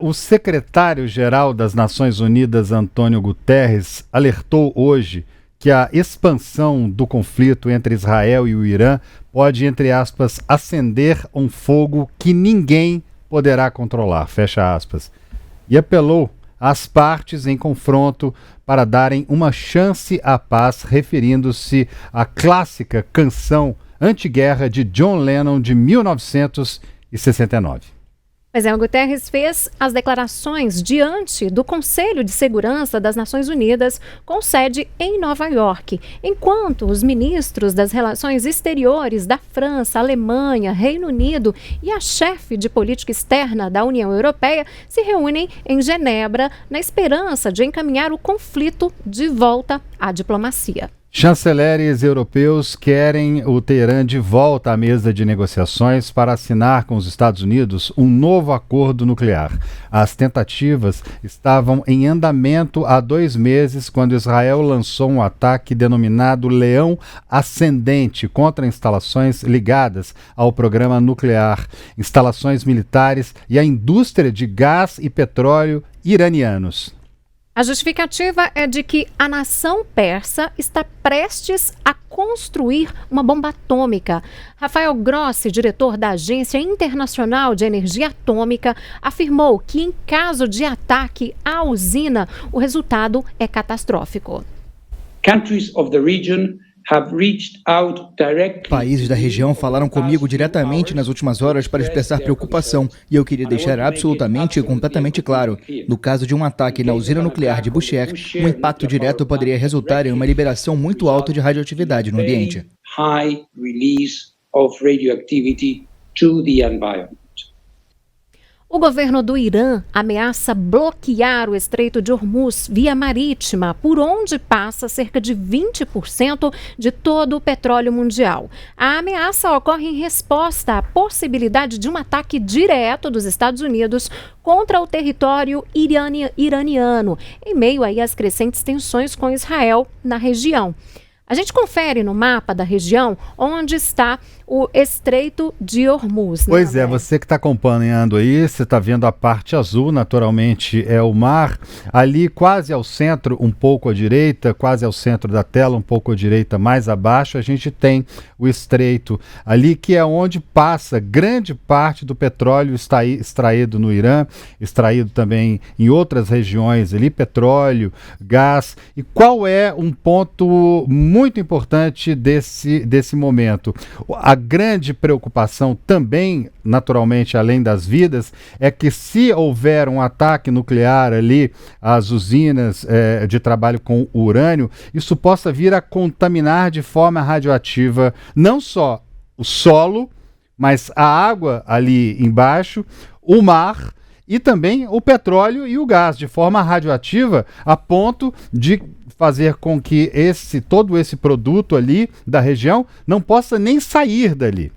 O secretário-geral das Nações Unidas, Antônio Guterres, alertou hoje que a expansão do conflito entre Israel e o Irã pode, entre aspas, acender um fogo que ninguém poderá controlar, fecha aspas, e apelou às partes em confronto para darem uma chance à paz, referindo-se à clássica canção anti-guerra de John Lennon de 1969. Pois é, o Guterres fez as declarações diante do Conselho de Segurança das Nações Unidas, com sede em Nova York, enquanto os ministros das Relações Exteriores da França, Alemanha, Reino Unido e a chefe de política externa da União Europeia se reúnem em Genebra na esperança de encaminhar o conflito de volta à diplomacia. Chanceleres europeus querem o Teherã de volta à mesa de negociações para assinar com os Estados Unidos um novo acordo nuclear. As tentativas estavam em andamento há 2 meses, quando Israel lançou um ataque denominado Leão Ascendente contra instalações ligadas ao programa nuclear, instalações militares e a indústria de gás e petróleo iranianos. A justificativa é de que a nação persa está prestes a construir uma bomba atômica. Rafael Grossi, diretor da Agência Internacional de Energia Atômica, afirmou que, em caso de ataque à usina, o resultado é catastrófico. Countries of the region have reached out directly. Países da região falaram comigo diretamente nas últimas horas para expressar preocupação, e eu queria deixar absolutamente e completamente claro: no caso de um ataque na usina nuclear de Bushehr, um impacto direto poderia resultar em uma liberação muito alta de radioatividade no ambiente. High release of radioactivity to the environment. O governo do Irã ameaça bloquear o Estreito de Hormuz via marítima, por onde passa cerca de 20% de todo o petróleo mundial. A ameaça ocorre em resposta à possibilidade de um ataque direto dos Estados Unidos contra o território iraniano, em meio aí às crescentes tensões com Israel na região. A gente confere no mapa da região onde está o Estreito de Hormuz. Pois é, você que está acompanhando aí, você está vendo a parte azul, naturalmente é o mar. Ali quase ao centro, um pouco à direita, quase ao centro da tela, um pouco à direita, mais abaixo, a gente tem o estreito ali, que é onde passa grande parte do petróleo extraído no Irã, extraído também em outras regiões ali, petróleo, gás. E qual é um ponto muito importante desse momento? A grande preocupação também, naturalmente, além das vidas, é que se houver um ataque nuclear ali às usinas de trabalho com urânio, isso possa vir a contaminar de forma radioativa não só o solo, mas a água ali embaixo, o mar e também o petróleo e o gás, de forma radioativa, a ponto de fazer com que todo esse produto ali da região não possa nem sair dali.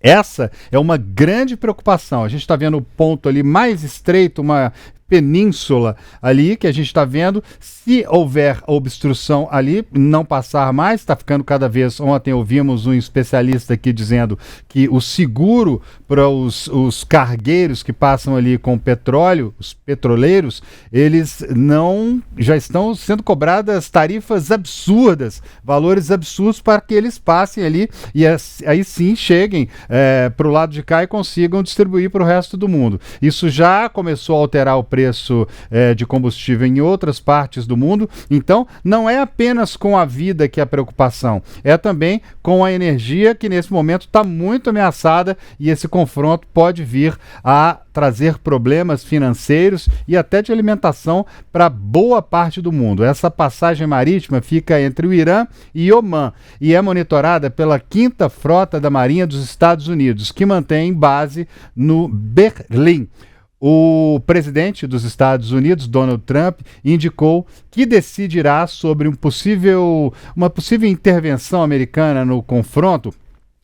Essa é uma grande preocupação. A gente está vendo o ponto ali mais estreito, uma península ali que a gente está vendo. Se houver obstrução ali, não passar mais, está ficando cada vez. Ontem ouvimos um especialista aqui dizendo que o seguro para os cargueiros que passam ali com petróleo, os petroleiros, eles já estão sendo cobradas tarifas absurdas, valores absurdos para que eles passem ali e aí sim cheguem para o lado de cá e consigam distribuir para o resto do mundo. Isso já começou a alterar o preço de combustível em outras partes do mundo. Então, não é apenas com a vida que é a preocupação, é também com a energia que nesse momento está muito ameaçada, e esse confronto pode vir a trazer problemas financeiros e até de alimentação para boa parte do mundo. Essa passagem marítima fica entre o Irã e Omã e é monitorada pela 5ª Frota da Marinha dos Estados Unidos, que mantém base no Berlim. O presidente dos Estados Unidos, Donald Trump, indicou que decidirá sobre uma possível intervenção americana no confronto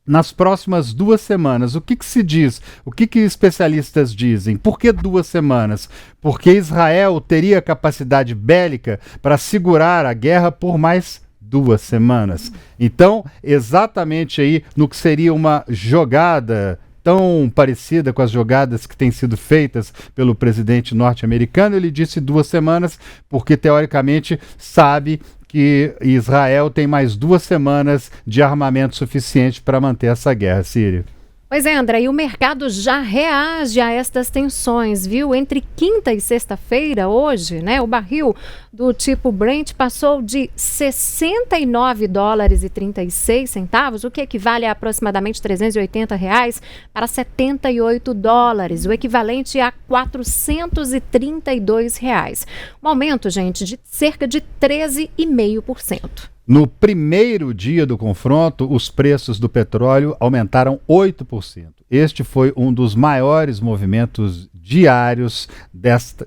nas próximas 2 semanas. O que se diz? O que especialistas dizem? Por que 2 semanas? Porque Israel teria capacidade bélica para segurar a guerra por mais 2 semanas. Então, exatamente aí no que seria uma jogada tão parecida com as jogadas que têm sido feitas pelo presidente norte-americano. Ele disse 2 semanas, porque teoricamente sabe que Israel tem mais 2 semanas de armamento suficiente para manter essa guerra, Sírio. Pois é, André, e o mercado já reage a estas tensões, viu? Entre quinta e sexta-feira, hoje, né, o barril do tipo Brent passou de $69,36, o que equivale a aproximadamente R$380, para $78, o equivalente a R$432. Um aumento, gente, de cerca de 13,5%. No primeiro dia do confronto, os preços do petróleo aumentaram 8%. Este foi um dos maiores movimentos diários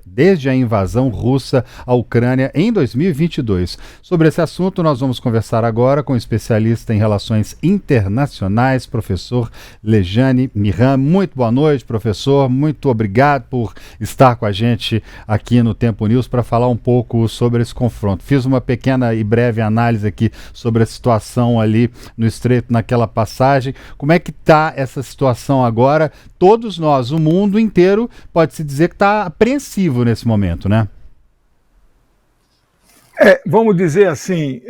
desde a invasão russa à Ucrânia em 2022. Sobre esse assunto, nós vamos conversar agora com o especialista em relações internacionais, professor Lejane Miran. Muito boa noite, professor. Muito obrigado por estar com a gente aqui no Tempo News para falar um pouco sobre esse confronto. Fiz uma pequena e breve análise aqui sobre a situação ali no Estreito naquela passagem. Como é que está essa situação agora? Todos nós, o mundo inteiro, pode-se dizer que está apreensivo nesse momento, né? Vamos dizer assim,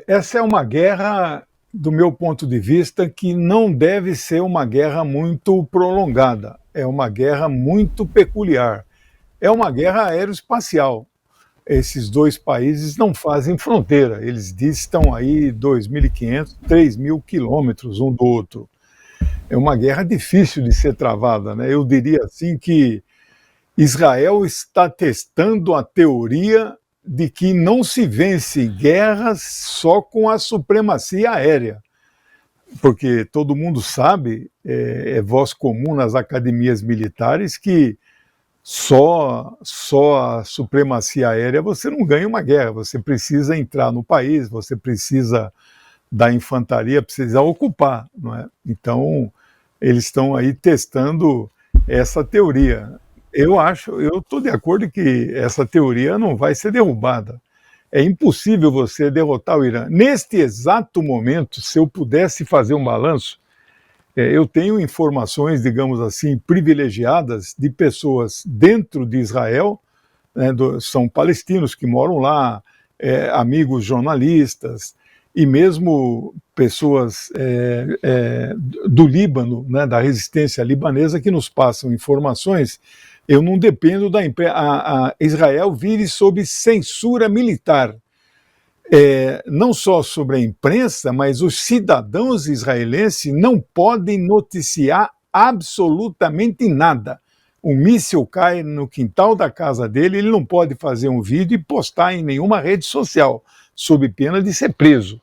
essa é uma guerra, do meu ponto de vista, que não deve ser uma guerra muito prolongada. É uma guerra muito peculiar. É uma guerra aeroespacial. Esses dois países não fazem fronteira. Eles distam aí 2.500, 3.000 quilômetros um do outro. É uma guerra difícil de ser travada, né? Eu diria assim que Israel está testando a teoria de que não se vence guerras só com a supremacia aérea. Porque todo mundo sabe, é voz comum nas academias militares, que só a supremacia aérea você não ganha uma guerra. Você precisa entrar no país, você precisa da infantaria, precisa ocupar, não é? Então, eles estão aí testando essa teoria. Eu estou de acordo que essa teoria não vai ser derrubada. É impossível você derrotar o Irã. Neste exato momento, se eu pudesse fazer um balanço, eu tenho informações, digamos assim, privilegiadas de pessoas dentro de Israel, né, são palestinos que moram lá, amigos jornalistas, e mesmo pessoas do Líbano, né, da resistência libanesa, que nos passam informações. Eu não dependo da imprensa. Israel vive sob censura militar. Não só sobre a imprensa, mas os cidadãos israelenses não podem noticiar absolutamente nada. Um míssil cai no quintal da casa dele, ele não pode fazer um vídeo e postar em nenhuma rede social, sob pena de ser preso.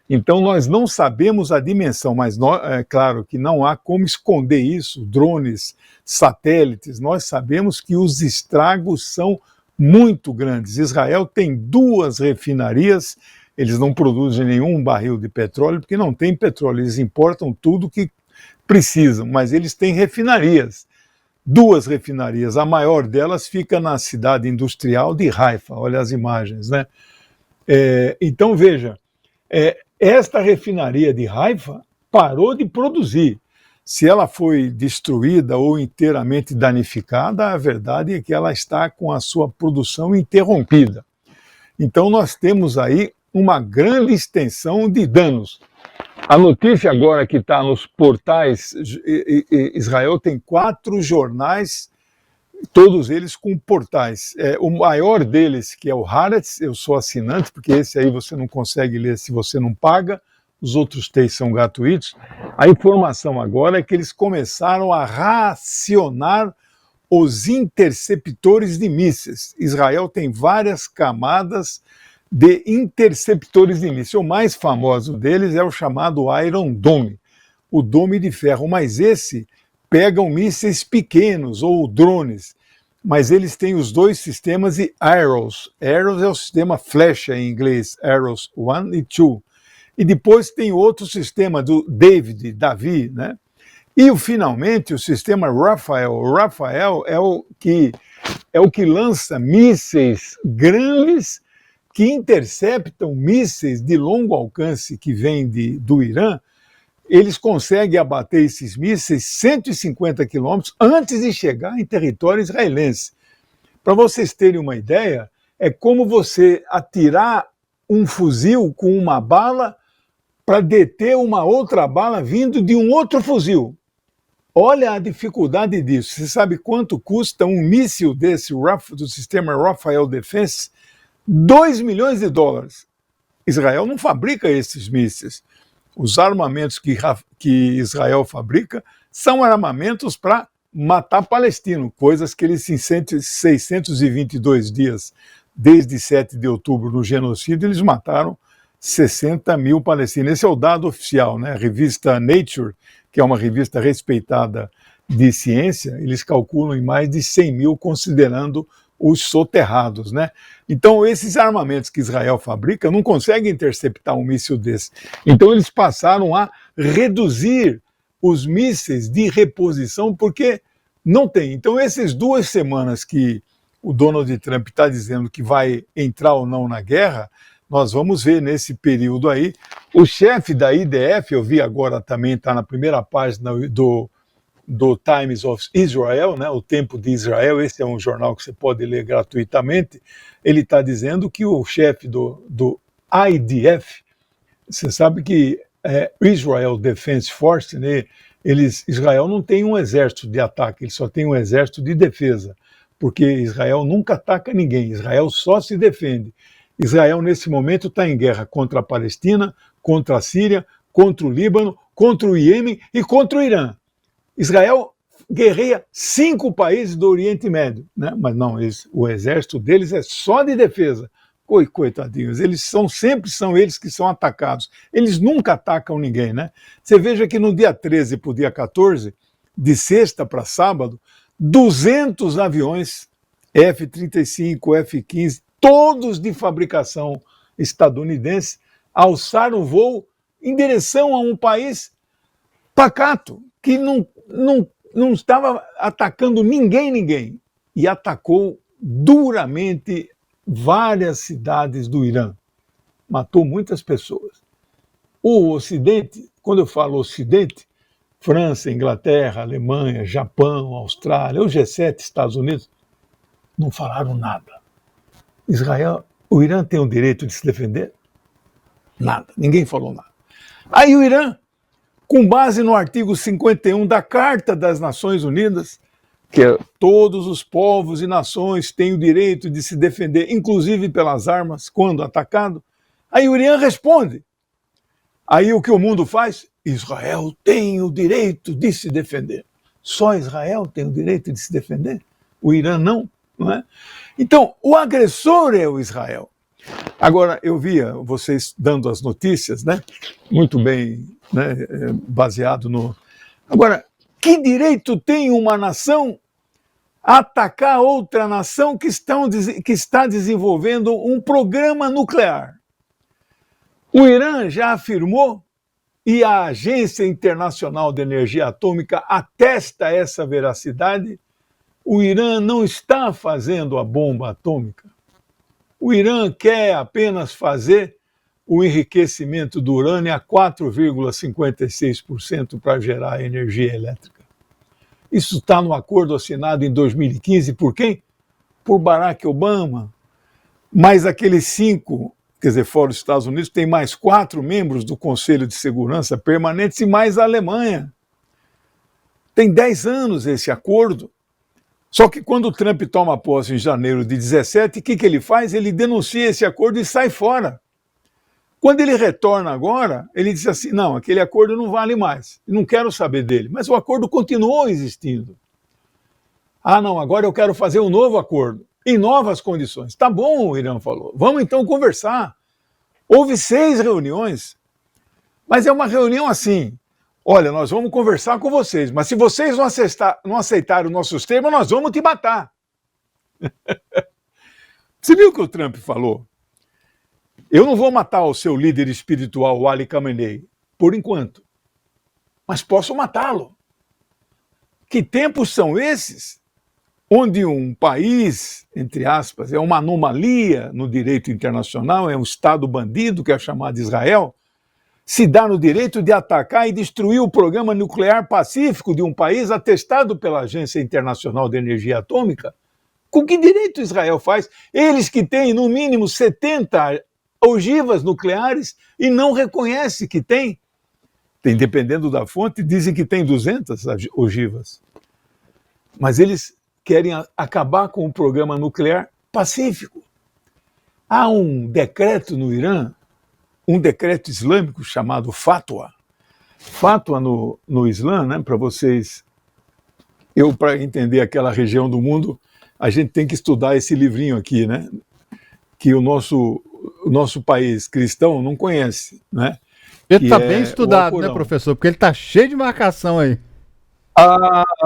Então nós não sabemos a dimensão, mas é claro que não há como esconder isso, drones, satélites, nós sabemos que os estragos são muito grandes. Israel tem 2 refinarias, eles não produzem nenhum barril de petróleo, porque não tem petróleo, eles importam tudo que precisam, mas eles têm refinarias. 2 refinarias, a maior delas fica na cidade industrial de Haifa, olha as imagens, né? Então veja, esta refinaria de Haifa parou de produzir. Se ela foi destruída ou inteiramente danificada, a verdade é que ela está com a sua produção interrompida. Então nós temos aí uma grande extensão de danos. A notícia agora que está nos portais, Israel tem 4 jornais, todos eles com portais. O maior deles, que é o Haaretz, eu sou assinante, porque esse aí você não consegue ler se você não paga, os outros 3 são gratuitos. A informação agora é que eles começaram a racionar os interceptores de mísseis. Israel tem várias camadas de interceptores de mísseis. O mais famoso deles é o chamado Iron Dome, o dome de ferro, mas esse pegam mísseis pequenos ou drones, mas eles têm os 2 sistemas de Arrows. Arrows é o sistema flecha em inglês, Arrows 1 e 2. E depois tem outro sistema do Davi, né? E finalmente o sistema Rafael. O Rafael é o que lança mísseis grandes que interceptam mísseis de longo alcance que vêm do Irã eles conseguem abater esses mísseis 150 quilômetros antes de chegar em território israelense. Para vocês terem uma ideia, é como você atirar um fuzil com uma bala para deter uma outra bala vindo de um outro fuzil. Olha a dificuldade disso. Você sabe quanto custa um míssil desse do sistema Rafael Defense? 2 milhões de dólares. Israel não fabrica esses mísseis. Os armamentos que Israel fabrica são armamentos para matar palestino, coisas que eles em 622 dias, desde 7 de outubro, no genocídio, eles mataram 60 mil palestinos. Esse é o dado oficial, né? A revista Nature, que é uma revista respeitada de ciência, eles calculam em mais de 100 mil, considerando os soterrados, né? Então, esses armamentos que Israel fabrica não conseguem interceptar um míssil desse. Então, eles passaram a reduzir os mísseis de reposição, porque não tem. Então, essas 2 semanas que o Donald Trump está dizendo que vai entrar ou não na guerra, nós vamos ver nesse período aí. O chefe da IDF, eu vi agora também, está na primeira página do Times of Israel, né, o Tempo de Israel, esse é um jornal que você pode ler gratuitamente, ele está dizendo que o chefe do IDF, você sabe que Israel Defense Force, né, Israel não tem um exército de ataque, ele só tem um exército de defesa, porque Israel nunca ataca ninguém, Israel só se defende. Israel, nesse momento, está em guerra contra a Palestina, contra a Síria, contra o Líbano, contra o Iêmen e contra o Irã. Israel guerreia 5 países do Oriente Médio, né? Mas não, o exército deles é só de defesa. Coitadinhos, sempre são eles que são atacados. Eles nunca atacam ninguém, né? Você veja que no dia 13 para o dia 14, de sexta para sábado, 200 aviões F-35, F-15, todos de fabricação estadunidense, alçaram voo em direção a um país pacato, que não estava atacando ninguém, e atacou duramente várias cidades do Irã. Matou muitas pessoas. O Ocidente, quando eu falo Ocidente, França, Inglaterra, Alemanha, Japão, Austrália, o G7, Estados Unidos, não falaram nada. O Irã tem o direito de se defender? Nada, ninguém falou nada. Aí o Irã, com base no artigo 51 da Carta das Nações Unidas, que todos os povos e nações têm o direito de se defender, inclusive pelas armas, quando atacado, aí o Irã responde. Aí o que o mundo faz? Israel tem o direito de se defender. Só Israel tem o direito de se defender? O Irã não é? Então, o agressor é o Israel. Agora, eu via vocês dando as notícias, né? Muito bem, né? Baseado no... Agora, que direito tem uma nação a atacar outra nação que está desenvolvendo um programa nuclear? O Irã já afirmou, e a Agência Internacional de Energia Atômica atesta essa veracidade, o Irã não está fazendo a bomba atômica. O Irã quer apenas fazer o enriquecimento do urânio a 4,56% para gerar energia elétrica. Isso está no acordo assinado em 2015 por quem? Por Barack Obama. Mais aqueles 5, quer dizer, fora os Estados Unidos, tem mais 4 membros do Conselho de Segurança permanentes e mais a Alemanha. Tem 10 anos esse acordo. Só que quando o Trump toma posse em janeiro de 17, o que ele faz? Ele denuncia esse acordo e sai fora. Quando ele retorna agora, ele diz assim, não, aquele acordo não vale mais, não quero saber dele. Mas o acordo continuou existindo. Ah, não, agora eu quero fazer um novo acordo, em novas condições. Tá bom, o Irã falou, vamos então conversar. Houve 6 reuniões, mas é uma reunião assim, olha, nós vamos conversar com vocês, mas se vocês não aceitarem os nossos termos, nós vamos te matar. Você viu o que o Trump falou? Eu não vou matar o seu líder espiritual, o Ali Khamenei, por enquanto, mas posso matá-lo. Que tempos são esses onde um país, entre aspas, é uma anomalia no direito internacional, é um Estado bandido, que é chamado Israel, se dá no direito de atacar e destruir o programa nuclear pacífico de um país atestado pela Agência Internacional de Energia Atômica? Com que direito Israel faz? Eles que têm no mínimo 70 ogivas nucleares e não reconhece que tem. Dependendo da fonte, dizem que tem 200 ogivas. Mas eles querem acabar com o programa nuclear pacífico. Há um decreto no Irã, um decreto islâmico chamado Fatwa. Fatwa no Islã, né, para vocês... para entender aquela região do mundo, a gente tem que estudar esse livrinho aqui, né? Que o nosso país cristão não conhece, né? Ele está bem estudado, né, professor? Porque ele está cheio de marcação aí.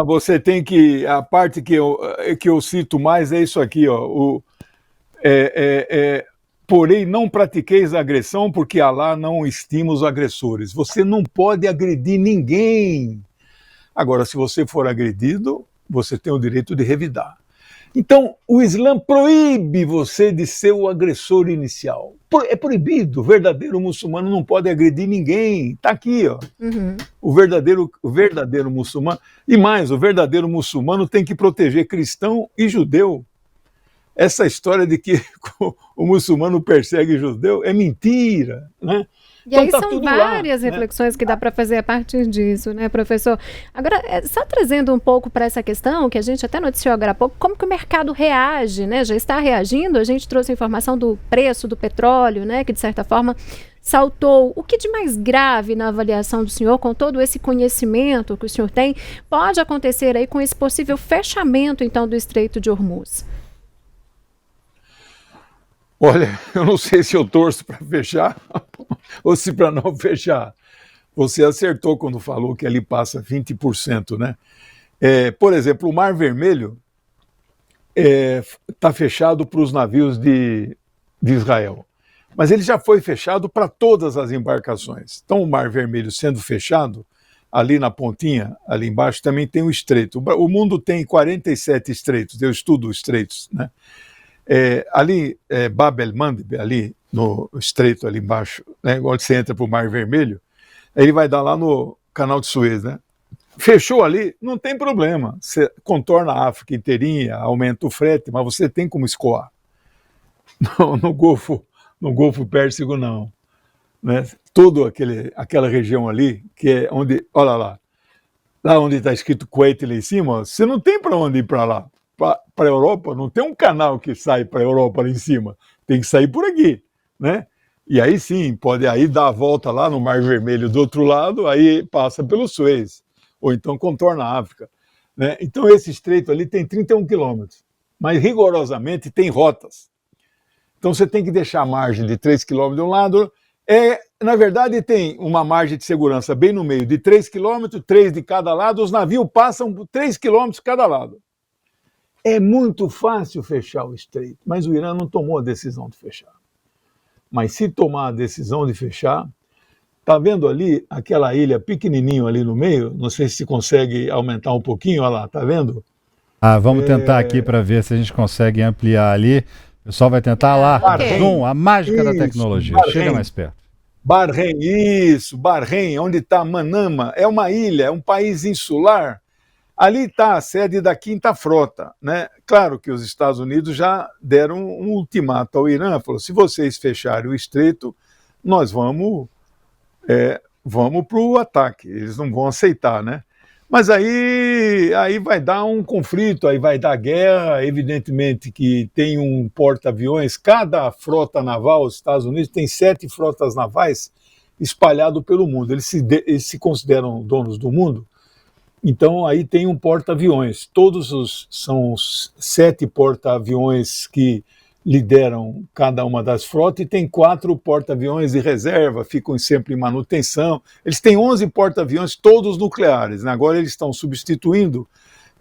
Você tem que... A parte que eu cito mais é isso aqui, ó. Porém, não pratiqueis agressão, porque Alá não estima os agressores. Você não pode agredir ninguém. Agora, se você for agredido, você tem o direito de revidar. Então, o Islã proíbe você de ser o agressor inicial. É proibido. O verdadeiro muçulmano não pode agredir ninguém. Está aqui, ó. Uhum. O verdadeiro muçulmano. E mais, o verdadeiro muçulmano tem que proteger cristão e judeu. Essa história de que o muçulmano persegue judeu é mentira, né? E aí são várias reflexões que dá para fazer a partir disso, né, professor? Agora, só trazendo um pouco para essa questão, que a gente até noticiou agora há pouco, como que o mercado reage, né? Já está reagindo, a gente trouxe a informação do preço do petróleo, né, que de certa forma saltou. O que de mais grave na avaliação do senhor, com todo esse conhecimento que o senhor tem, pode acontecer aí com esse possível fechamento, então, do Estreito de Hormuz? Olha, eu não sei se eu torço para fechar ou se para não fechar. Você acertou quando falou que ali passa 20%, né? Por exemplo, o Mar Vermelho está fechado para os navios de Israel, mas ele já foi fechado para todas as embarcações. Então, o Mar Vermelho sendo fechado, ali na pontinha, ali embaixo, também tem o estreito. O mundo tem 47 estreitos, eu estudo estreitos, né? Ali, Bab el-Mandeb, ali no estreito ali embaixo, né, onde você entra para o Mar Vermelho, ele vai dar lá no Canal de Suez, né? Fechou ali, não tem problema. Você contorna a África inteirinha, aumenta o frete, mas você tem como escoar. No Golfo Pérsico, não. Né? Toda aquela região ali, que é onde, olha lá onde está escrito Kuwait ali em cima, você não tem para onde ir para lá. Para a Europa, não tem um canal que sai para a Europa lá em cima, tem que sair por aqui, né? E aí sim, pode aí dar a volta lá no Mar Vermelho do outro lado, aí passa pelo Suez, ou então contorna a África, né? Então esse estreito ali tem 31 quilômetros, mas rigorosamente tem rotas. Então você tem que deixar a margem de 3 quilômetros de um lado, na verdade tem uma margem de segurança bem no meio, de 3 quilômetros, 3 de cada lado, os navios passam 3 quilômetros cada lado. É muito fácil fechar o estreito, mas o Irã não tomou a decisão de fechar. Mas se tomar a decisão de fechar, tá vendo ali aquela ilha pequenininho ali no meio? Não sei se consegue aumentar um pouquinho, olha lá, tá vendo? Vamos tentar aqui para ver se a gente consegue ampliar ali. O pessoal vai tentar lá. Okay. Zoom, a mágica da tecnologia. Bahrein. Chega mais perto. Bahrein, onde está Manama, é uma ilha, é um país insular. Ali está a sede da Quinta Frota, né? Claro que os Estados Unidos já deram um ultimato ao Irã, falou, se vocês fecharem o estreito, nós vamos para o ataque, eles não vão aceitar, né? Mas aí vai dar um conflito, aí vai dar guerra, evidentemente que tem um porta-aviões, cada frota naval, os Estados Unidos tem 7 frotas navais espalhadas pelo mundo, eles se consideram donos do mundo. Então, aí tem um porta-aviões. São 7 porta-aviões que lideram cada uma das frotas e tem 4 porta-aviões de reserva, ficam sempre em manutenção. Eles têm 11 porta-aviões, todos nucleares, né? Agora eles estão substituindo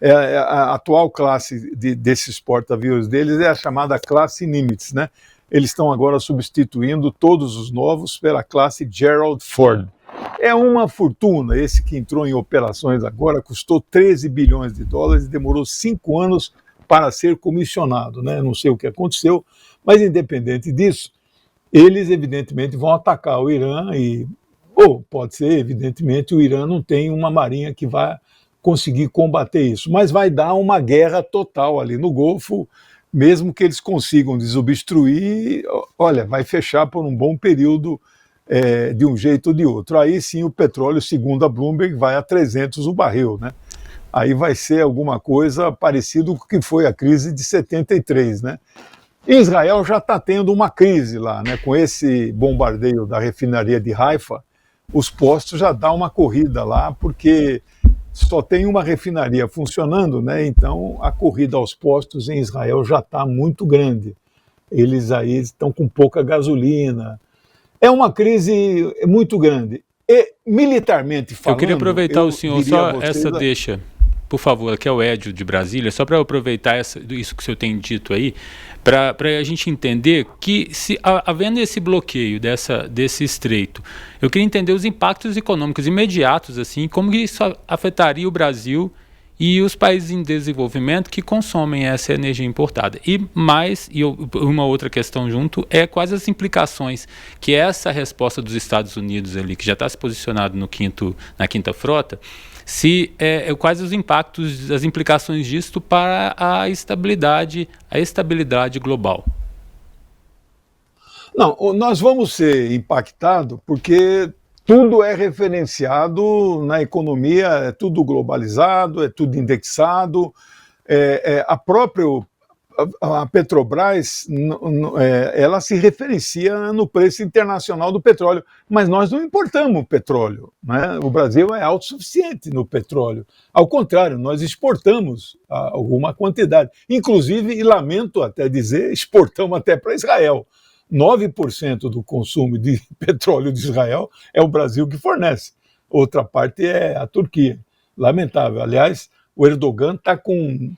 a atual classe desses porta-aviões deles, é a chamada classe Nimitz, né? Eles estão agora substituindo todos os novos pela classe Gerald Ford. É uma fortuna, esse que entrou em operações agora, custou 13 bilhões de dólares e demorou 5 anos para ser comissionado, né? Não sei o que aconteceu, mas independente disso, eles evidentemente vão atacar o Irã e Ou pode ser, evidentemente, o Irã não tem uma marinha que vai conseguir combater isso, mas vai dar uma guerra total ali no Golfo, mesmo que eles consigam desobstruir, olha, vai fechar por um bom período de um jeito ou de outro. Aí sim o petróleo, segundo a Bloomberg, vai a 300 o barril, né? Aí vai ser alguma coisa parecido com o que foi a crise de 73, né? Israel já está tendo uma crise lá, né? Com esse bombardeio da refinaria de Haifa, os postos já dão uma corrida lá, porque só tem uma refinaria funcionando, né? Então a corrida aos postos em Israel já está muito grande. Eles aí estão com pouca gasolina. É uma crise muito grande. E militarmente falando... Eu queria aproveitar o senhor, só essa deixa, por favor, aqui é o Edio de Brasília, só para eu aproveitar isso que o senhor tem dito aí, para a gente entender que, se havendo esse bloqueio desse estreito, eu queria entender os impactos econômicos imediatos, assim, como isso afetaria o Brasil e os países em desenvolvimento que consomem essa energia importada. E uma outra questão junto é quais as implicações que essa resposta dos Estados Unidos ali, que já está se posicionado na quinta frota, quais os impactos, as implicações disto para a estabilidade global? Não, nós vamos ser impactados porque tudo é referenciado na economia, é tudo globalizado, é tudo indexado. A Petrobras, ela se referencia no preço internacional do petróleo, mas nós não importamos petróleo, né? O Brasil é autossuficiente no petróleo. Ao contrário, nós exportamos alguma quantidade. Inclusive, e lamento até dizer, exportamos até para Israel. 9% do consumo de petróleo de Israel é o Brasil que fornece. Outra parte é a Turquia. Lamentável. Aliás, o Erdogan está com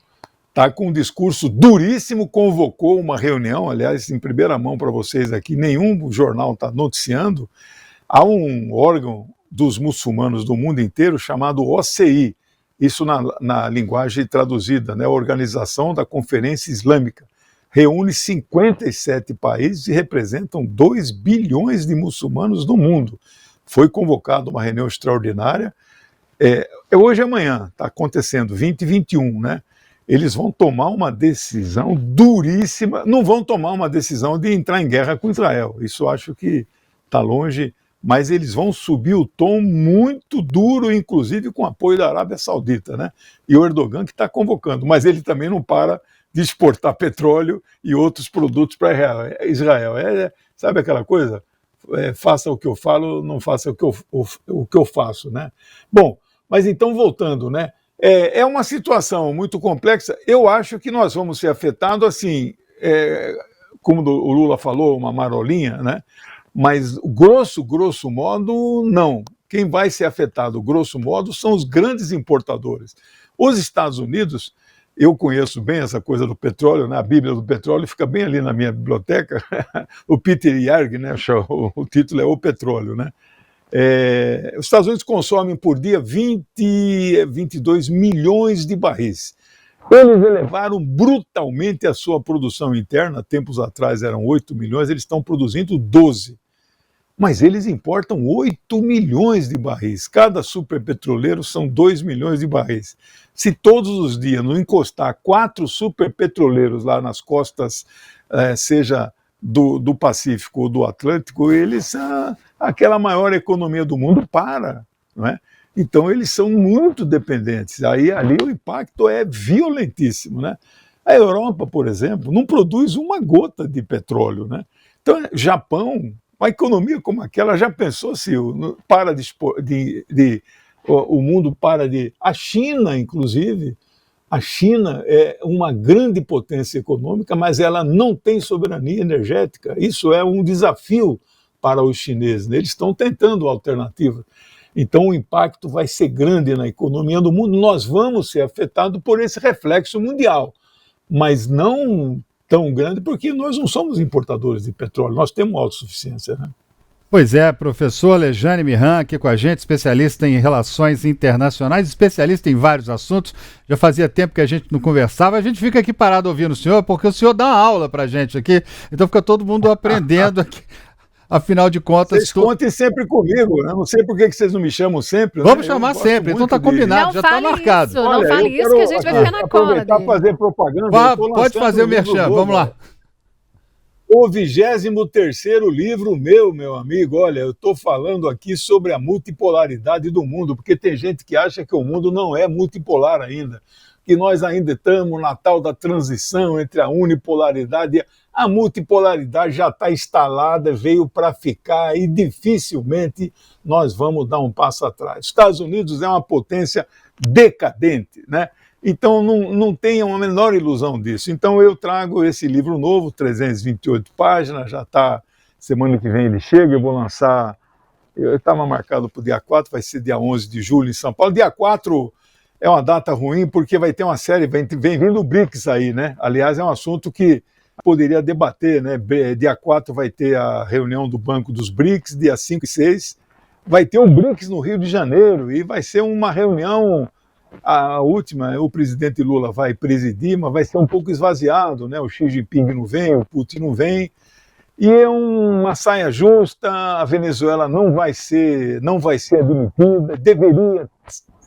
um discurso duríssimo, convocou uma reunião, aliás, em primeira mão para vocês aqui, nenhum jornal está noticiando, há um órgão dos muçulmanos do mundo inteiro chamado OCI, isso na linguagem traduzida, né, Organização da Conferência Islâmica. Reúne 57 países e representam 2 bilhões de muçulmanos no mundo. Foi convocada uma reunião extraordinária. Hoje e amanhã, está acontecendo, 20 e 21, né? Eles vão tomar uma decisão duríssima, não vão tomar uma decisão de entrar em guerra com Israel. Isso acho que está longe, mas eles vão subir o tom muito duro, inclusive com apoio da Arábia Saudita, né? E o Erdogan que está convocando, mas ele também não para de exportar petróleo e outros produtos para Israel. Sabe aquela coisa? Faça o que eu falo, não faça o que eu faço, né? Bom, mas então voltando, né? É uma situação muito complexa. Eu acho que nós vamos ser afetados assim, como o Lula falou, uma marolinha, né? Mas grosso modo, não. Quem vai ser afetado, grosso modo, são os grandes importadores. Os Estados Unidos... Eu conheço bem essa coisa do petróleo, né? A Bíblia do Petróleo fica bem ali na minha biblioteca. O Peter Yarg, né? O título é O Petróleo, né? Os Estados Unidos consomem por dia 22 milhões de barris. Eles elevaram brutalmente a sua produção interna, tempos atrás eram 8 milhões, eles estão produzindo 12. Mas eles importam 8 milhões de barris. Cada superpetroleiro são 2 milhões de barris. Se todos os dias não encostar 4 superpetroleiros lá nas costas, seja do Pacífico ou do Atlântico, aquela maior economia do mundo para, não é? Então eles são muito dependentes. Ali o impacto é violentíssimo, né? A Europa, por exemplo, não produz uma gota de petróleo, né? Então, Japão, uma economia como aquela, já pensou se o mundo para de... A China, inclusive, a China é uma grande potência econômica, mas ela não tem soberania energética. Isso é um desafio para os chineses, né? Eles estão tentando alternativas. Então o impacto vai ser grande na economia do mundo. Nós vamos ser afetados por esse reflexo mundial, mas não tão grande, porque nós não somos importadores de petróleo, nós temos autossuficiência, né? Pois é, professor Alexandre Mirran aqui com a gente, especialista em relações internacionais, especialista em vários assuntos. Já fazia tempo que a gente não conversava, a gente fica aqui parado ouvindo o senhor, porque o senhor dá uma aula pra gente aqui, então fica todo mundo aprendendo aqui. Afinal de contas... Vocês contem sempre comigo, né? Não sei por que vocês não me chamam sempre. Vamos chamar sempre, então tá combinado, já tá marcado. Não fale isso que a gente vai ficar na cola dele. Fazer propaganda. Pode fazer o merchan, vamos lá. O 23º livro meu amigo, olha, eu estou falando aqui sobre a multipolaridade do mundo, porque tem gente que acha que o mundo não é multipolar ainda, que nós ainda estamos na tal da transição entre a unipolaridade e a multipolaridade já está instalada, veio para ficar e dificilmente nós vamos dar um passo atrás. Estados Unidos é uma potência decadente, né? Então, não tenham a menor ilusão disso. Então, eu trago esse livro novo, 328 páginas, já está, semana que vem ele chega, eu vou lançar, eu estava marcado para o dia 4, vai ser dia 11 de julho em São Paulo. Dia 4 é uma data ruim, porque vai ter uma série, vem vindo o BRICS aí, né? Aliás, é um assunto que poderia debater, né? Dia 4 vai ter a reunião do Banco dos BRICS, dia 5 e 6 vai ter o BRICS no Rio de Janeiro, e vai ser uma reunião... A última, o presidente Lula vai presidir, mas vai ser um pouco esvaziado, né? O Xi Jinping não vem, o Putin não vem, e é uma saia justa. A Venezuela não vai ser admitida, deveria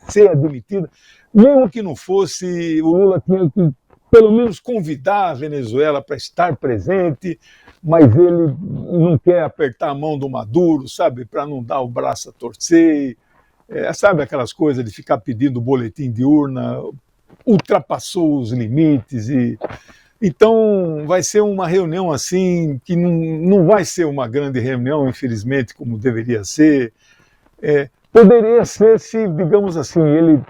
ser admitida, mesmo que não fosse, o Lula tinha que pelo menos convidar a Venezuela para estar presente, mas ele não quer apertar a mão do Maduro, sabe, para não dar o braço a torcer. Sabe aquelas coisas de ficar pedindo boletim de urna, ultrapassou os limites. Então vai ser uma reunião assim, que não vai ser uma grande reunião, infelizmente, como deveria ser. Poderia ser se, digamos assim, ele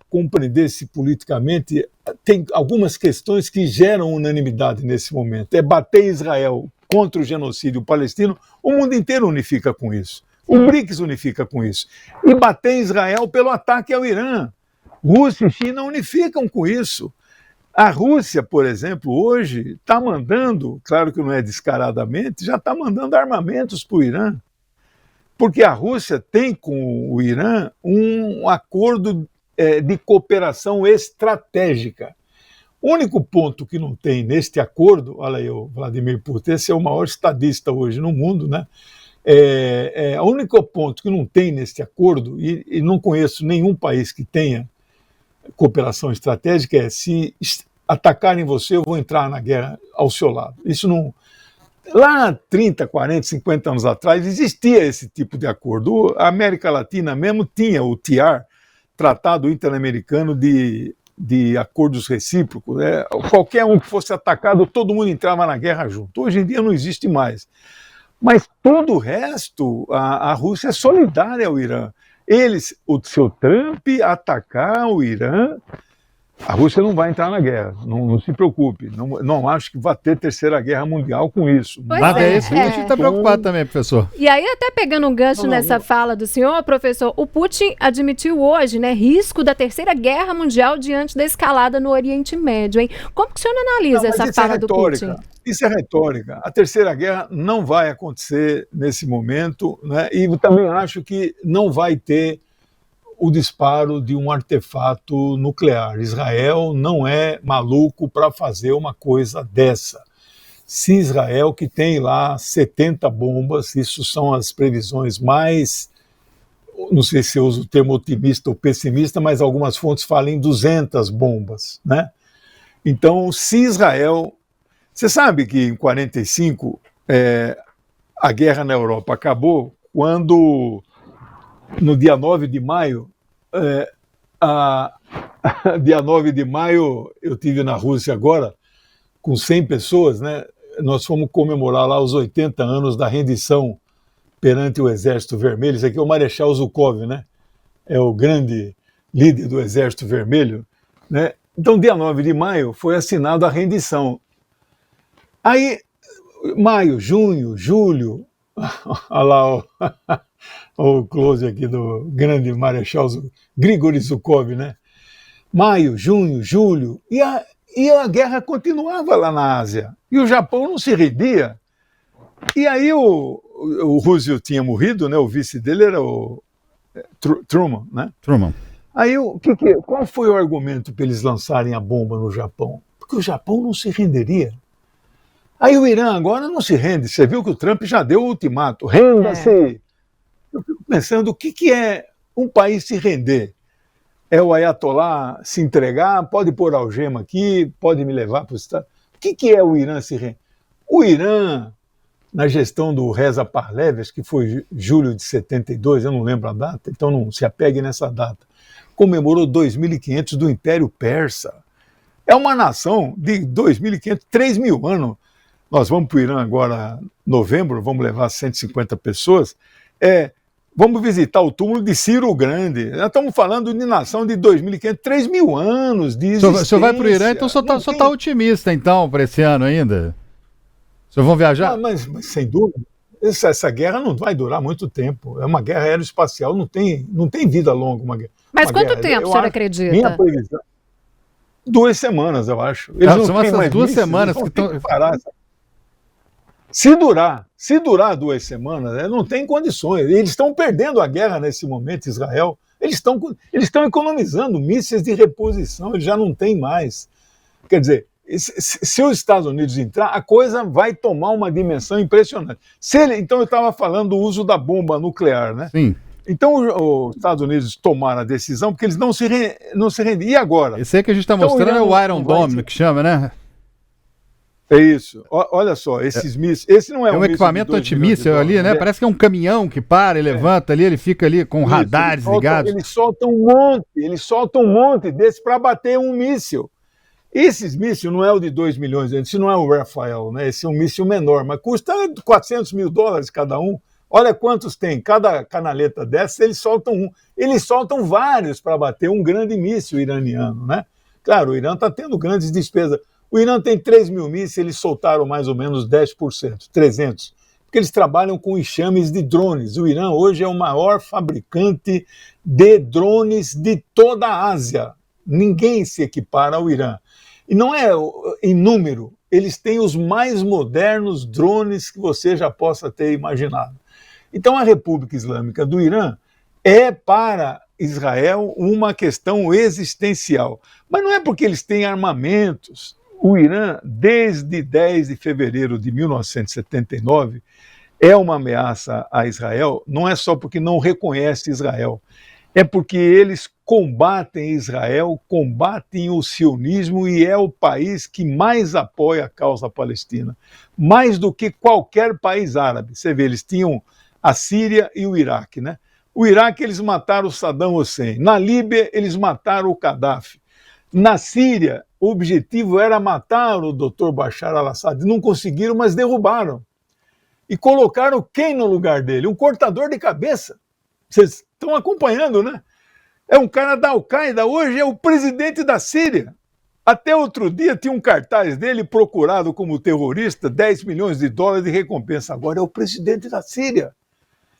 compreendesse politicamente. Tem algumas questões que geram unanimidade nesse momento. É bater Israel contra o genocídio palestino, o mundo inteiro unifica com isso. O BRICS unifica com isso. E bater Israel pelo ataque ao Irã. Rússia e China unificam com isso. A Rússia, por exemplo, hoje está mandando, claro que não é descaradamente, já está mandando armamentos para o Irã. Porque a Rússia tem com o Irã um acordo de cooperação estratégica. O único ponto que não tem neste acordo, olha aí, o Vladimir Putin, esse é o maior estadista hoje no mundo, né? O único ponto que não tem neste acordo, e não conheço nenhum país que tenha cooperação estratégica, é: se atacarem você, eu vou entrar na guerra ao seu lado. Isso não... Lá 30, 40, 50 anos atrás existia esse tipo de acordo. A América Latina mesmo tinha o TIAR, Tratado Interamericano de Acordos Recíprocos, né? Qualquer um que fosse atacado, todo mundo entrava na guerra junto. Hoje em dia não existe mais. Mas todo o resto, a Rússia é solidária ao Irã. O seu Trump atacar o Irã, a Rússia não vai entrar na guerra, não se preocupe. Não acho que vai ter terceira guerra mundial com isso. Mas é isso que a gente está preocupado também, professor. E aí, até pegando um gancho nessa fala do senhor, professor, o Putin admitiu hoje, né, risco da terceira guerra mundial diante da escalada no Oriente Médio, hein? Como que o senhor analisa essa fala do Putin? Isso é retórica. A terceira guerra não vai acontecer nesse momento, né? E também acho que não vai ter o disparo de um artefato nuclear. Israel não é maluco para fazer uma coisa dessa. Se Israel, que tem lá 70 bombas, isso são as previsões mais, não sei se eu uso o termo otimista ou pessimista, mas algumas fontes falam em 200 bombas, né? Então, se Israel... Você sabe que em 1945 a guerra na Europa acabou quando, no dia 9 de maio, dia 9 de maio, eu estive na Rússia agora, com 100 pessoas, né? Nós fomos comemorar lá os 80 anos da rendição perante o Exército Vermelho. Isso aqui é o Marechal Zhukov, né? É o grande líder do Exército Vermelho, né? Então, dia 9 de maio, foi assinada a rendição. Aí, maio, junho, julho, olha lá o close aqui do grande Marechal Grigori Zhukov, né? Maio, junho, julho, e a guerra continuava lá na Ásia, e o Japão não se rendia. E aí o Roosevelt tinha morrido, né? O vice dele era o Truman, né? Truman. Aí qual foi o argumento para eles lançarem a bomba no Japão? Porque o Japão não se renderia. Aí o Irã agora não se rende. Você viu que o Trump já deu o ultimato. Renda-se. Eu fico pensando, o que é um país se render? É o Ayatollah se entregar? Pode pôr algema aqui, pode me levar para os Estados Unidos. O que é o Irã se render? O Irã, na gestão do Reza Pahlavi, que foi julho de 72, eu não lembro a data, então não se apegue nessa data, comemorou 2.500 do Império Persa. É uma nação de 2.500, 3.000 anos. Nós vamos para o Irã agora, em novembro, vamos levar 150 pessoas. Vamos visitar o túmulo de Ciro o Grande. Nós estamos falando de nação de 2.500, 3.000 anos de existência. O senhor vai para o Irã, então o senhor está otimista, então, para esse ano ainda? O senhor vão viajar? Mas sem dúvida, essa guerra não vai durar muito tempo. É uma guerra aeroespacial, não tem vida longa uma guerra. Mas quanto tempo o senhor acredita? Minha previsão, 2 semanas, eu acho. Eles não são essas 2 semanas que estão... Se durar 2 semanas, não tem condições. Eles estão perdendo a guerra nesse momento, Israel. Eles estão economizando mísseis de reposição, eles já não têm mais. Quer dizer, se os Estados Unidos entrar, a coisa vai tomar uma dimensão impressionante. Então eu estava falando do uso da bomba nuclear, né? Sim. Então os Estados Unidos tomaram a decisão porque eles não se rendem. E agora? Esse aí que a gente está mostrando é o Iron Dome, que chama, né? É isso. Olha só, esses mísseis. Esse não é um equipamento antimíssil ali, né? Parece que é um caminhão que para e levanta ali, ele fica ali com radares ligados. Eles soltam um monte desses para bater um míssil. Esses mísseis não é o de 2 milhões, esse não é o Rafael, né? Esse é um míssil menor, mas custa $400 mil cada um. Olha quantos tem. Cada canaleta dessa, eles soltam um. Eles soltam vários para bater um grande míssil iraniano, né? Claro, o Irã está tendo grandes despesas. O Irã tem 3 mil mísseis, eles soltaram mais ou menos 10%, 300, porque eles trabalham com enxames de drones. O Irã hoje é o maior fabricante de drones de toda a Ásia. Ninguém se equipara ao Irã. E não é em número, eles têm os mais modernos drones que você já possa ter imaginado. Então a República Islâmica do Irã é para Israel uma questão existencial. Mas não é porque eles têm armamentos. O Irã, desde 10 de fevereiro de 1979, é uma ameaça a Israel, não é só porque não reconhece Israel, é porque eles combatem Israel, combatem o sionismo e é o país que mais apoia a causa palestina, mais do que qualquer país árabe. Você vê, eles tinham a Síria e o Iraque, né? O Iraque eles mataram o Saddam Hussein, na Líbia eles mataram o Gaddafi, na Síria o objetivo era matar o Dr. Bashar al-Assad, não conseguiram, mas derrubaram. E colocaram quem no lugar dele? Um cortador de cabeça. Vocês estão acompanhando, né? É um cara da Al-Qaeda, hoje é o presidente da Síria. Até outro dia tinha um cartaz dele procurado como terrorista, $10 milhões de recompensa. Agora é o presidente da Síria.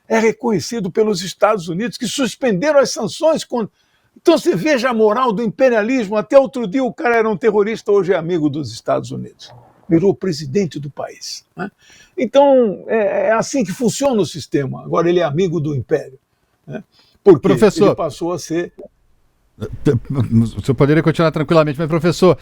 É reconhecido pelos Estados Unidos, que suspenderam as sanções contra... Então você veja a moral do imperialismo. Até outro dia o cara era um terrorista, hoje é amigo dos Estados Unidos. Virou presidente do país, né? Então é assim que funciona o sistema. Agora ele é amigo do império, né? Porque professor, ele passou a ser... O senhor poderia continuar tranquilamente, mas professor,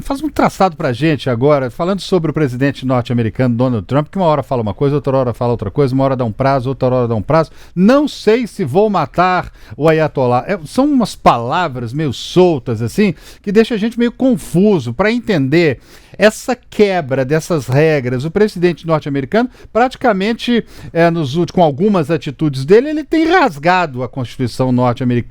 faz um traçado para a gente agora, falando sobre o presidente norte-americano Donald Trump, que uma hora fala uma coisa, outra hora fala outra coisa, uma hora dá um prazo, outra hora dá um prazo. Não sei se vou matar o Ayatollah. São umas palavras meio soltas assim, que deixa a gente meio confuso para entender essa quebra dessas regras. O presidente norte-americano, praticamente, com algumas atitudes dele, ele tem rasgado a Constituição norte-americana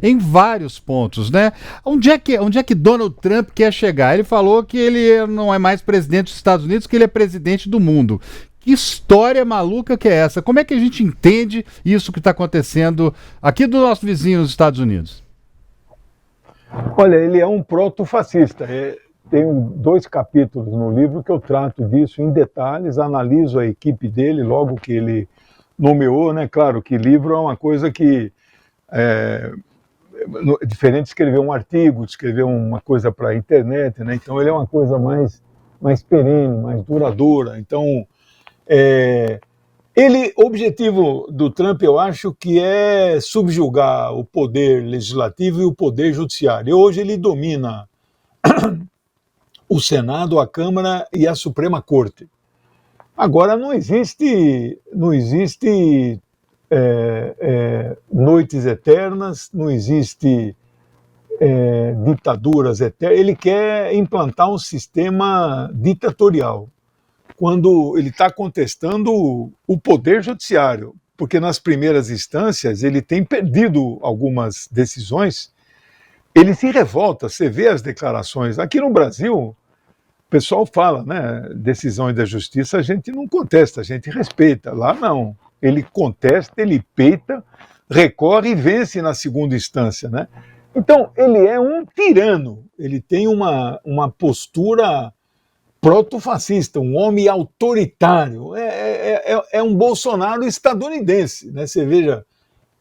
em vários pontos, né? Onde é que Donald Trump quer chegar? Ele falou que ele não é mais presidente dos Estados Unidos, que ele é presidente do mundo. Que história maluca que é essa? Como é que a gente entende isso que está acontecendo aqui do nosso vizinho nos Estados Unidos? Olha, ele é um proto-fascista. Tem 2 capítulos no livro que eu trato disso em detalhes, analiso a equipe dele logo que ele nomeou, né? Claro que livro é uma coisa que é diferente de escrever um artigo, de escrever uma coisa para a internet, né? Então ele é uma coisa mais perene, mais duradoura. Então, o objetivo do Trump, eu acho que é subjugar o poder legislativo e o poder judiciário. E hoje ele domina o Senado, a Câmara e a Suprema Corte. Agora, não existe noites eternas, não existe ditaduras eternas. Ele quer implantar um sistema ditatorial, quando ele está contestando o poder judiciário, porque nas primeiras instâncias ele tem perdido algumas decisões, ele se revolta, você vê as declarações. Aqui no Brasil, o pessoal fala, né, decisões da justiça a gente não contesta, a gente respeita. Lá não, ele contesta, ele peita, recorre e vence na segunda instância, né? Então, ele é um tirano, ele tem uma postura proto-fascista, um homem autoritário, é um Bolsonaro estadunidense, né? Você veja,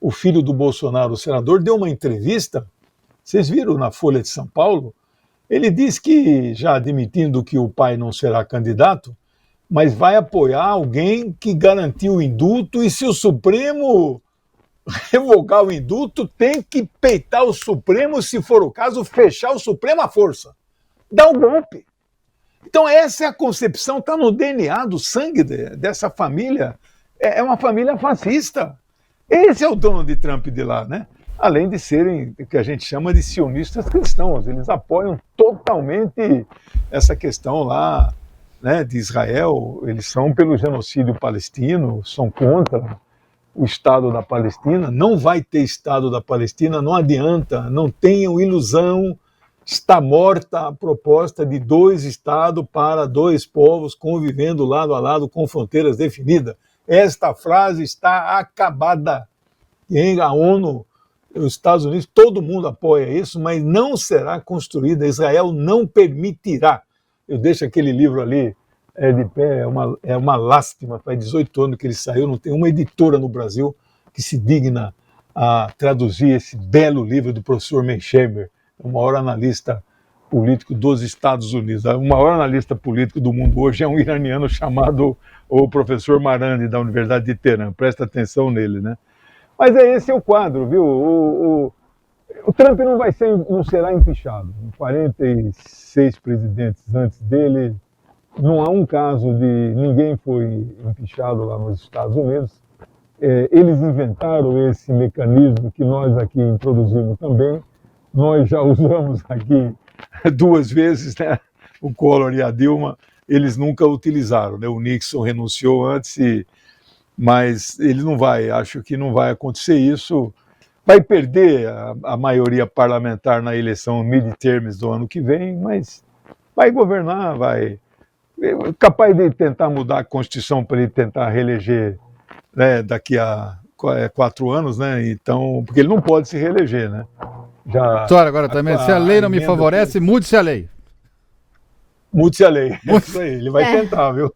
o filho do Bolsonaro, o senador, deu uma entrevista, vocês viram na Folha de São Paulo, ele diz que, já admitindo que o pai não será candidato, mas vai apoiar alguém que garantiu o indulto, e se o Supremo revogar o indulto, tem que peitar o Supremo, se for o caso, fechar o Supremo à força, dar um golpe. Então essa é a concepção, está no DNA do sangue dessa família, é uma família fascista. Esse é o dono de Trump de lá, né? Além de serem o que a gente chama de sionistas cristãos, eles apoiam totalmente essa questão lá, né, de Israel, eles são pelo genocídio palestino, são contra o Estado da Palestina, não vai ter Estado da Palestina, não adianta, não tenham ilusão, está morta a proposta de 2 estados para 2 povos convivendo lado a lado com fronteiras definidas. Esta frase está acabada. E a ONU, os Estados Unidos, todo mundo apoia isso, mas não será construída. Israel não permitirá. Eu deixo aquele livro ali de pé, é uma lástima, faz 18 anos que ele saiu, não tem uma editora no Brasil que se digna a traduzir esse belo livro do professor Menchemer, o maior analista político dos Estados Unidos. O maior analista político do mundo hoje é um iraniano chamado o professor Marandi, da Universidade de Teherã. Presta atenção nele, né? Mas esse é o quadro, viu? O Trump não será empichado. 46 presidentes antes dele, não há um caso de ninguém foi empichado lá nos Estados Unidos. Eles inventaram esse mecanismo que nós aqui introduzimos também. Nós já usamos aqui 2 vezes, né? O Collor e a Dilma, eles nunca utilizaram, né? O Nixon renunciou antes, mas ele não vai, acho que não vai acontecer isso. Vai perder a maioria parlamentar na eleição midterms do ano que vem, mas vai governar, vai... capaz de tentar mudar a Constituição para ele tentar reeleger, né, daqui a 4 anos, né? Então, porque ele não pode se reeleger, né? Agora também, se a lei não me favorece, mude-se a lei. Mude-se a lei. Isso aí, ele vai tentar, viu?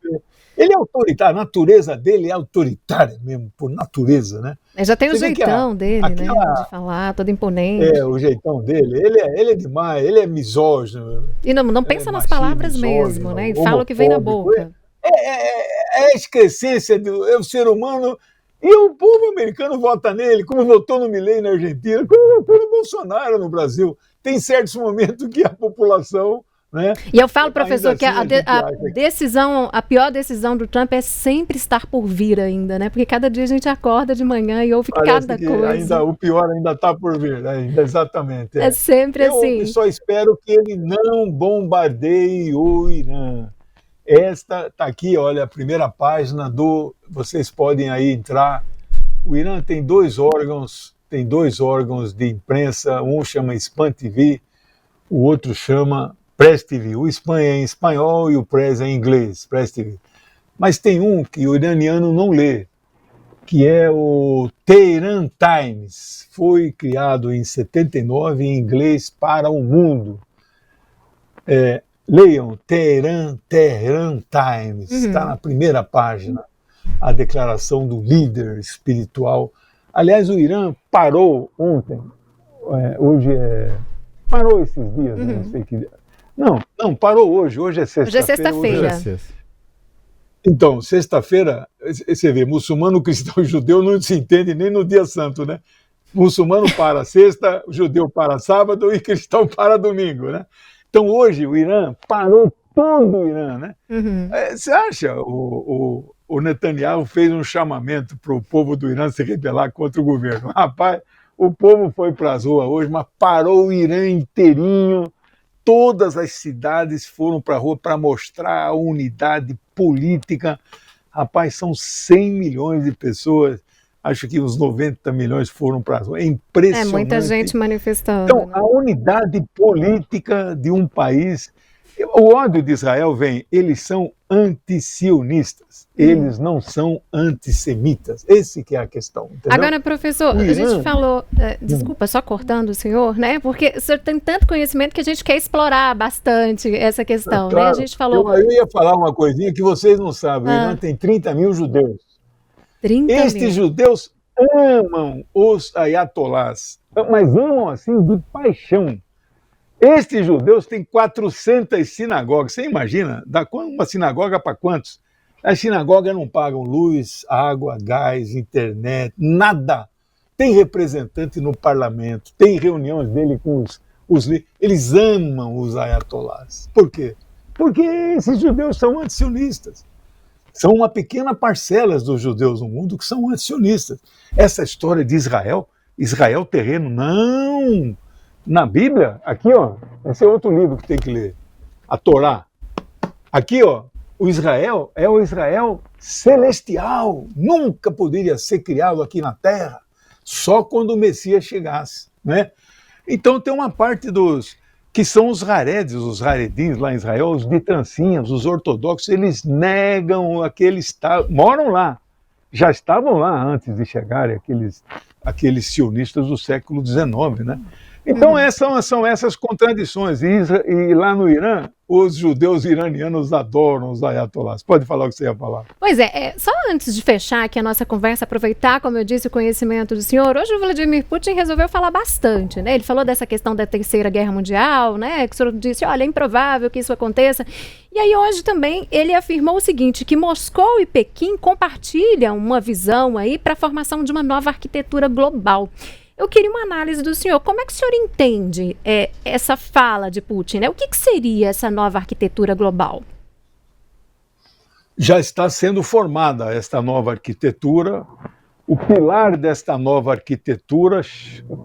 Ele é autoritário, a natureza dele é autoritária mesmo, por natureza, né? Já tem o jeitão dele, né? De falar, todo imponente. O jeitão dele. Ele é demais, ele é misógino. E não pensa nas palavras mesmo, né? E fala o que vem na boca. É a excrescência do ser humano. E o povo americano vota nele, como votou no Milei na Argentina, como votou no Bolsonaro no Brasil. Tem certos momentos que a população... né? E eu falo, professor, que a pior decisão do Trump é sempre estar por vir ainda, né? Porque cada dia a gente acorda de manhã e ouve cada coisa. O pior ainda está por vir, exatamente. É sempre assim. Eu só espero que ele não bombardeie o Irã. Esta está aqui, olha, a primeira página vocês podem aí entrar. O Irã tem 2 órgãos, de imprensa, um chama Spam TV, o outro chama Press TV. O Spam é em espanhol e o Press é em inglês, Press TV. Mas tem um que o iraniano não lê, que é o Tehran Times. Foi criado em 79 em inglês para o mundo. Leiam, Tehran Times, está na primeira página, a declaração do líder espiritual. Aliás, o Irã parou ontem, parou esses dias, não sei que... Não, parou hoje é sexta-feira. Hoje é sexta-feira. Então, sexta-feira, você vê, muçulmano, cristão e judeu não se entende nem no dia santo, né? Muçulmano para sexta, judeu para sábado e cristão para domingo, né? Então hoje o Irã parou todo o Irã, né? Uhum. Você acha? O Netanyahu fez um chamamento para o povo do Irã se rebelar contra o governo. Rapaz, o povo foi para as ruas hoje, mas parou o Irã inteirinho. Todas as cidades foram para a rua para mostrar a unidade política. Rapaz, são 100 milhões de pessoas. Acho que uns 90 milhões foram para as ruas. É impressionante. É muita gente manifestando. Então, né? a unidade política de um país. O ódio de Israel vem, eles são antisionistas, eles não são antissemitas. Esse que é a questão. Entendeu? Agora, professor, a gente falou, desculpa, só cortando o senhor, né? Porque o senhor tem tanto conhecimento que a gente quer explorar bastante essa questão, claro, né? A gente falou. Eu ia falar uma coisinha que vocês não sabem. O Irã tem 30 mil judeus. 30 Estes mil. judeus amam os ayatolás, mas amam assim de paixão. Estes judeus têm 400 sinagogas. Você imagina? Dá uma sinagoga para quantos? As sinagogas não pagam luz, água, gás, internet, nada. Tem representante no parlamento, tem reuniões dele com os eles amam os ayatolás. Por quê? Porque esses judeus são antisionistas. São uma pequena parcela dos judeus no mundo que são antisionistas. Essa história de Israel terreno, não! Na Bíblia, aqui ó, esse é outro livro que tem que ler, a Torá. Aqui ó, o Israel é o Israel celestial, nunca poderia ser criado aqui na Terra, só quando o Messias chegasse, né? Então tem uma parte dos que são os Haredes, os Haredins lá em Israel, os de trancinhas, os ortodoxos, eles negam aqueles, moram lá, já estavam lá antes de chegarem aqueles sionistas do século XIX, né? Então são essas contradições. E lá no Irã, os judeus iranianos adoram os ayatolás. Pode falar o que você ia falar. Pois é, só antes de fechar aqui a nossa conversa, aproveitar, como eu disse, o conhecimento do senhor, hoje o Vladimir Putin resolveu falar bastante, né? Ele falou dessa questão da Terceira Guerra Mundial, né? Que o senhor disse, olha, é improvável que isso aconteça. E aí hoje também ele afirmou o seguinte, que Moscou e Pequim compartilham uma visão aí para a formação de uma nova arquitetura global. Eu queria uma análise do senhor. Como é que o senhor entende essa fala de Putin, né? O que seria essa nova arquitetura global? Já está sendo formada esta nova arquitetura. O pilar desta nova arquitetura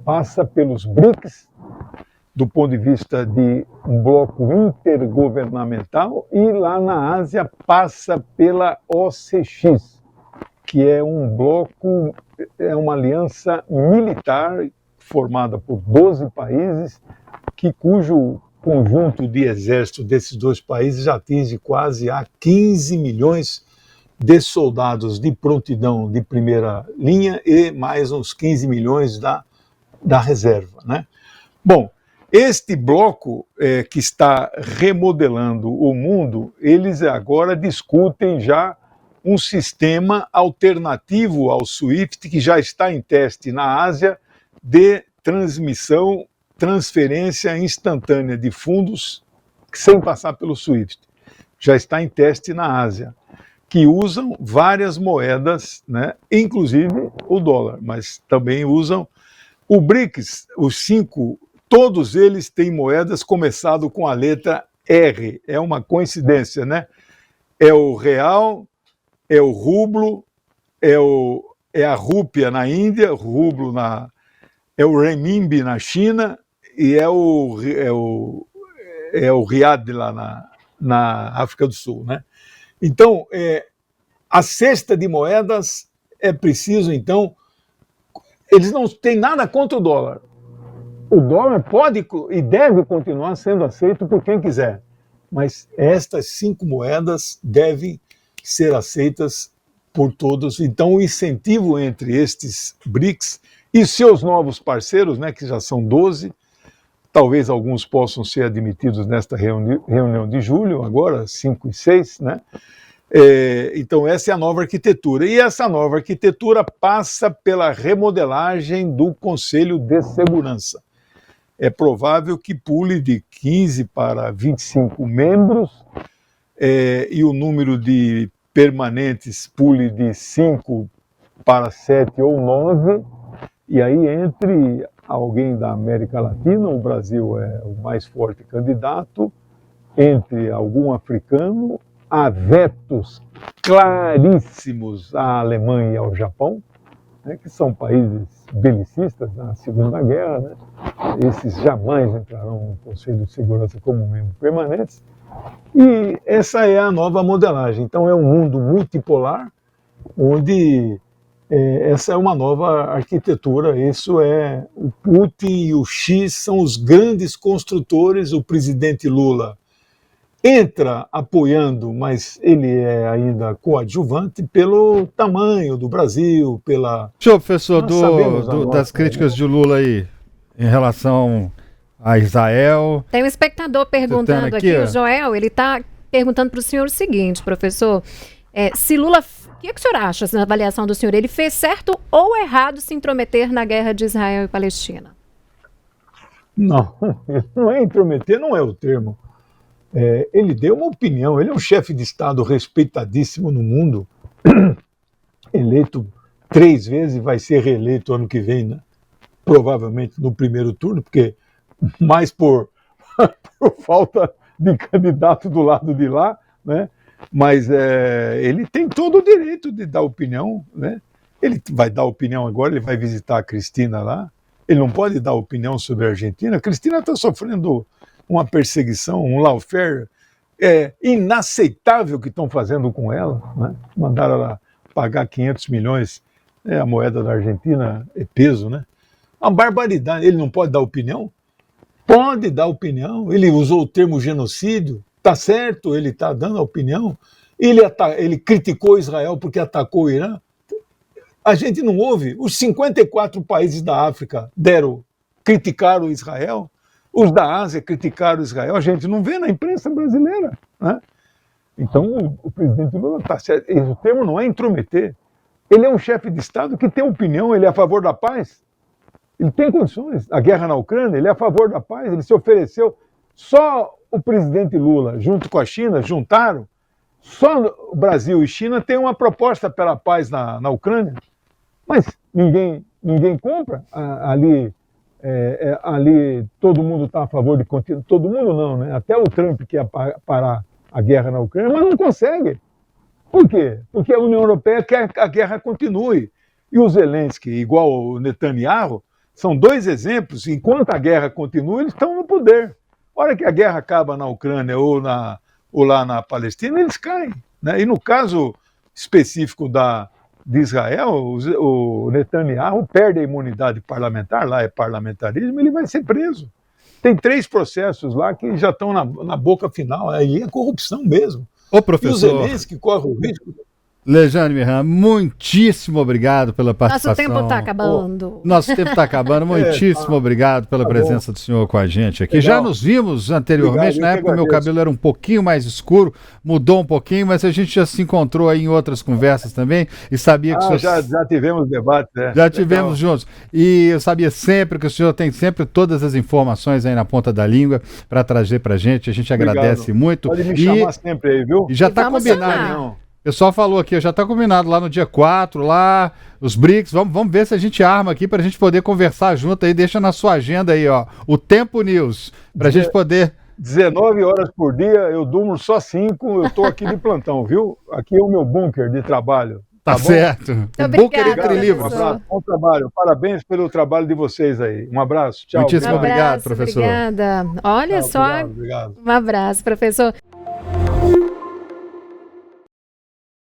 passa pelos BRICS, do ponto de vista de um bloco intergovernamental, e lá na Ásia passa pela OCX, que é um bloco, é uma aliança militar formada por 12 países, cujo conjunto de exército desses dois países já atinge quase a 15 milhões de soldados de prontidão de primeira linha e mais uns 15 milhões da reserva, né? Bom, este bloco que está remodelando o mundo, eles agora discutem já um sistema alternativo ao SWIFT, que já está em teste na Ásia, de transferência instantânea de fundos sem passar pelo SWIFT. Já está em teste na Ásia, que usam várias moedas, né, inclusive o dólar, mas também usam o BRICS, os 5, todos eles têm moedas começado com a letra R. É uma coincidência, né? É o real, é o rublo, é a rúpia na Índia, é o renminbi na China e é o riad lá na África do Sul, né? Então, a cesta de moedas é preciso, então, eles não têm nada contra o dólar. O dólar pode e deve continuar sendo aceito por quem quiser, mas estas 5 moedas devem ser aceitas por todos. Então, o incentivo entre estes BRICS e seus novos parceiros, né, que já são 12, talvez alguns possam ser admitidos nesta reunião de julho, agora 5 e 6, né? Então, essa é a nova arquitetura. E essa nova arquitetura passa pela remodelagem do Conselho de Segurança. É provável que pule de 15 para 25 membros e o número de permanentes pule de 5 para 7 ou 9, e aí entre alguém da América Latina, o Brasil é o mais forte candidato, entre algum africano, há vetos claríssimos à Alemanha e ao Japão, né, que são países belicistas na Segunda Guerra, né? Esses jamais entrarão no Conselho de Segurança como membros permanentes. E essa é a nova modelagem. Então é um mundo multipolar, onde essa é uma nova arquitetura. Isso é o Putin e o Xi são os grandes construtores. O presidente Lula entra apoiando, mas ele é ainda coadjuvante pelo tamanho do Brasil, pela... Senhor professor, das críticas de Lula aí, em relação a Israel... Tem um espectador perguntando aqui, o Joel, ele está perguntando para o senhor o seguinte, professor, se Lula... O que o senhor acha, na avaliação do senhor? Ele fez certo ou errado se intrometer na guerra de Israel e Palestina? Não, não é intrometer, não é o termo. Ele deu uma opinião, ele é um chefe de Estado respeitadíssimo no mundo, eleito 3 vezes e vai ser reeleito ano que vem, né? Provavelmente no primeiro turno, porque mais por falta de candidato do lado de lá, né? Mas ele tem todo o direito de dar opinião, né? Ele vai dar opinião agora, ele vai visitar a Cristina lá, ele não pode dar opinião sobre a Argentina. A Cristina está sofrendo uma perseguição, um lawfare inaceitável que estão fazendo com ela, né? Mandaram ela pagar 500 milhões, a moeda da Argentina é peso, né? Uma barbaridade. Ele não pode dar opinião? Pode dar opinião. Ele usou o termo genocídio, tá certo, ele está dando a opinião. Ele criticou Israel porque atacou o Irã. A gente não ouve. Os 54 países da África criticaram Israel. Os da Ásia criticaram Israel, a gente não vê na imprensa brasileira, né? Então o presidente Lula está certo, o termo não é intrometer. Ele é um chefe de Estado que tem opinião, ele é a favor da paz, ele tem condições. A guerra na Ucrânia, ele é a favor da paz, ele se ofereceu. Só o presidente Lula, junto com a China, juntaram, só o Brasil e China têm uma proposta pela paz na Ucrânia, mas ninguém compra ali todo mundo está a favor de continuar. Todo mundo não, né? Até o Trump quer parar a guerra na Ucrânia, mas não consegue. Por quê? Porque a União Europeia quer que a guerra continue. E o Zelensky, igual o Netanyahu, são 2 exemplos. Enquanto a guerra continua, eles estão no poder. A hora que a guerra acaba na Ucrânia ou lá na Palestina, eles caem, né? E no caso específico de Israel, o Netanyahu perde a imunidade parlamentar, lá é parlamentarismo, ele vai ser preso. Tem 3 processos lá que já estão na boca final, aí é corrupção mesmo. Ô, professor, e o Zelensky corre o risco... Lejane Mirran, muitíssimo obrigado pela participação. Nosso tempo está acabando. Nosso tempo está acabando. Muitíssimo obrigado pela presença do senhor com a gente aqui. Legal. Já nos vimos anteriormente, na época meu cabelo era um pouquinho mais escuro, mudou um pouquinho, mas a gente já se encontrou aí em outras conversas também e sabia que o senhor... já tivemos debate, né? Já tivemos juntos. E eu sabia sempre que o senhor tem sempre todas as informações aí na ponta da língua para trazer para a gente agradece muito. Pode me chamar sempre aí, viu? E já está combinado, não? O pessoal falou aqui, já está combinado lá no dia 4, lá, os BRICS, vamos ver se a gente arma aqui para a gente poder conversar junto aí, deixa na sua agenda aí, ó, o Tempo News, para a gente poder... 19 horas por dia, eu durmo só 5, eu estou aqui de plantão, viu? Aqui é o meu bunker de trabalho. Tá certo. O bunker entre livros. Um abraço, bom trabalho, parabéns pelo trabalho de vocês aí. Um abraço, tchau. Muitíssimo obrigado, professor. Obrigada. Olha só, obrigado. Um abraço, professor.